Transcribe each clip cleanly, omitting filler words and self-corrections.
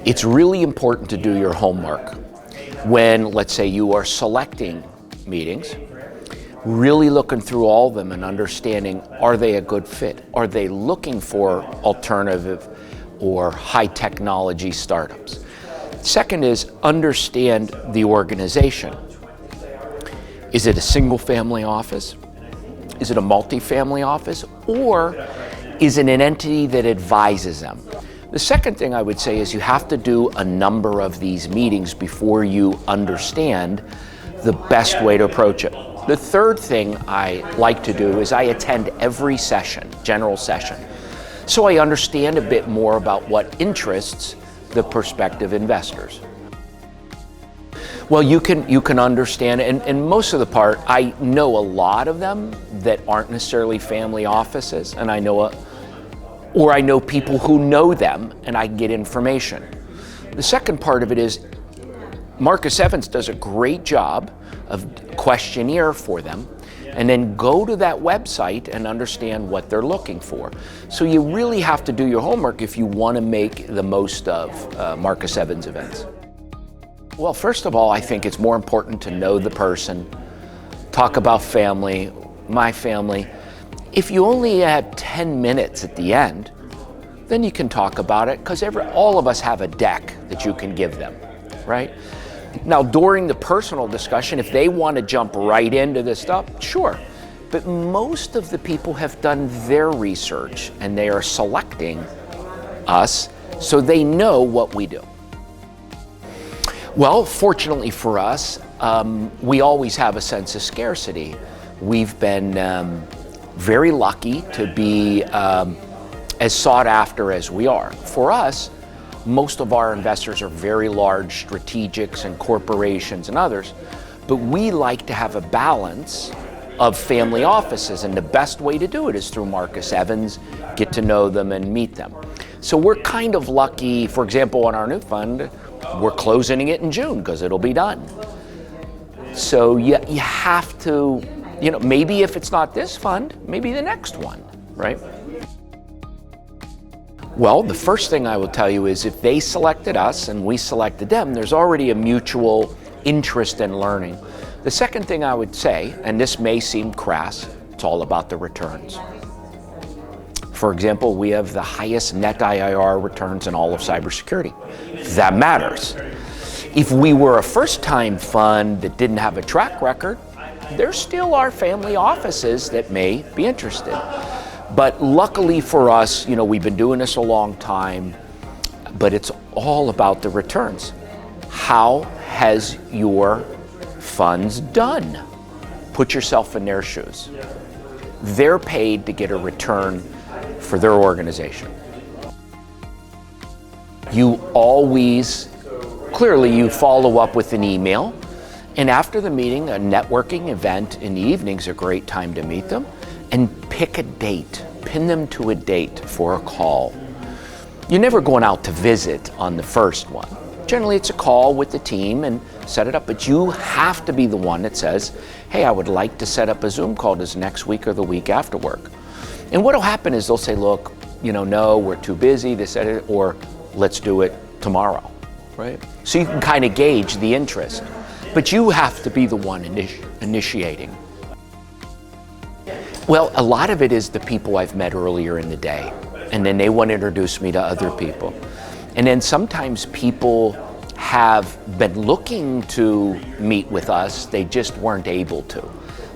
It's really important to do your homework when, let's say, you are selecting meetings, really looking through all of them and understanding, are they a good fit? Are they looking for alternative or high technology startups? Second is understand the organization. Is it a single family office? Is it a multi-family office? Or is it an entity that advises them? The second thing I would say is you have to do a number of these meetings before you understand the best way to approach it. The third thing I like to do is I attend every session, general session, so I understand a bit more about what interests the prospective investors. Well, you can understand, and most of the part, I know a lot of them that aren't necessarily family offices, and I know people who know them, and I can get information. The second part of it is Marcus Evans does a great job of questionnaire for them, and then go to that website and understand what they're looking for. So you really have to do your homework if you want to make the most of Marcus Evans events. Well, first of all, I think it's more important to know the person, talk about family, my family. If you only have 10 minutes at the end, then you can talk about it, because all of us have a deck that you can give them, right? Now, during the personal discussion, if they want to jump right into this stuff, sure. But most of the people have done their research and they are selecting us so they know what we do. Well, fortunately for us, we always have a sense of scarcity. We've been very lucky to be as sought after as we are. For us, most of our investors are very large strategics and corporations and others, but we like to have a balance of family offices, and the best way to do it is through Marcus Evans, get to know them and meet them. So we're kind of lucky. For example, on our new fund, we're closing it in June because it'll be done. So you have to, maybe if it's not this fund, maybe the next one, right? Well, the first thing I will tell you is if they selected us and we selected them, there's already a mutual interest in learning. The second thing I would say, and this may seem crass, it's all about the returns. For example, we have the highest net IRR returns in all of cybersecurity. That matters. If we were a first-time fund that didn't have a track record, there still are family offices that may be interested. But luckily for us, we've been doing this a long time, but it's all about the returns. How has your funds done? Put yourself in their shoes. They're paid to get a return for their organization. You always, clearly you follow up with an email, and after the meeting, a networking event in the evening is a great time to meet them, and pick a date, pin them to a date for a call. You're never going out to visit on the first one. Generally it's a call with the team and set it up, but you have to be the one that says, hey, I would like to set up a Zoom call this next week or the week after work. And what'll happen is they'll say, look, no, we're too busy, or let's do it tomorrow, right? So you can kind of gauge the interest, but you have to be the one initiating. Well, a lot of it is the people I've met earlier in the day, and then they want to introduce me to other people. And then sometimes people have been looking to meet with us, they just weren't able to.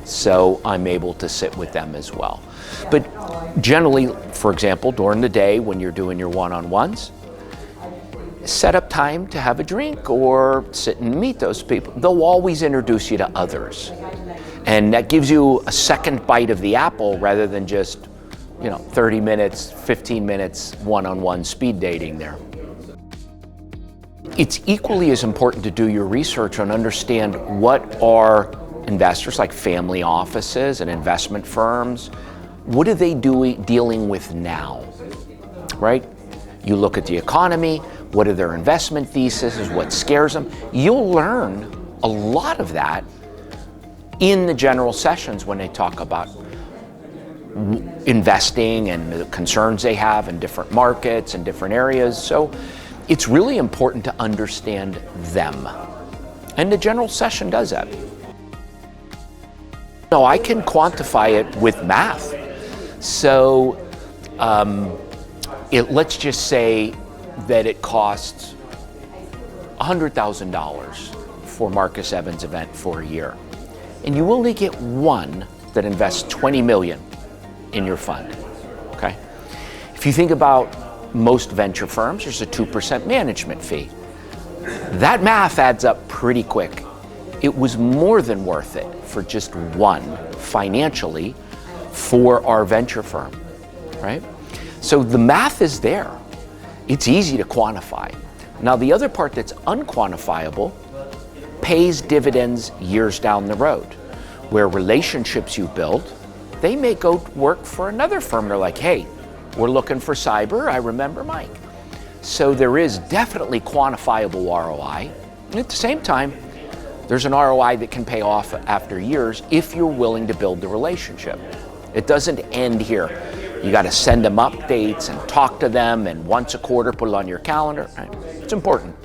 So I'm able to sit with them as well. But generally, for example, during the day when you're doing your one-on-ones, set up time to have a drink or sit and meet those people. They'll always introduce you to others. And that gives you a second bite of the apple rather than just, 30 minutes, 15 minutes one-on-one speed dating there. It's equally as important to do your research and understand what are investors like family offices and investment firms, what are they dealing with now, right? You look at the economy, what are their investment theses, what scares them. You'll learn a lot of that in the general sessions when they talk about investing and the concerns they have in different markets and different areas. So it's really important to understand them. And the general session does that. No, I can quantify it with math. So let's just say that it costs $100,000 for Marcus Evans' event for a year. And you only get one that invests $20 million in your fund, okay? If you think about most venture firms, there's a 2% management fee. That math adds up pretty quick. It was more than worth it for just one financially for our venture firm, right? So the math is there. It's easy to quantify. Now the other part that's unquantifiable pays dividends years down the road, where relationships you build, they may go work for another firm. They're like, hey, we're looking for cyber, I remember Mike. So there is definitely quantifiable ROI. And at the same time, there's an ROI that can pay off after years if you're willing to build the relationship. It doesn't end here. You got to send them updates and talk to them, and once a quarter put it on your calendar. Right? It's important.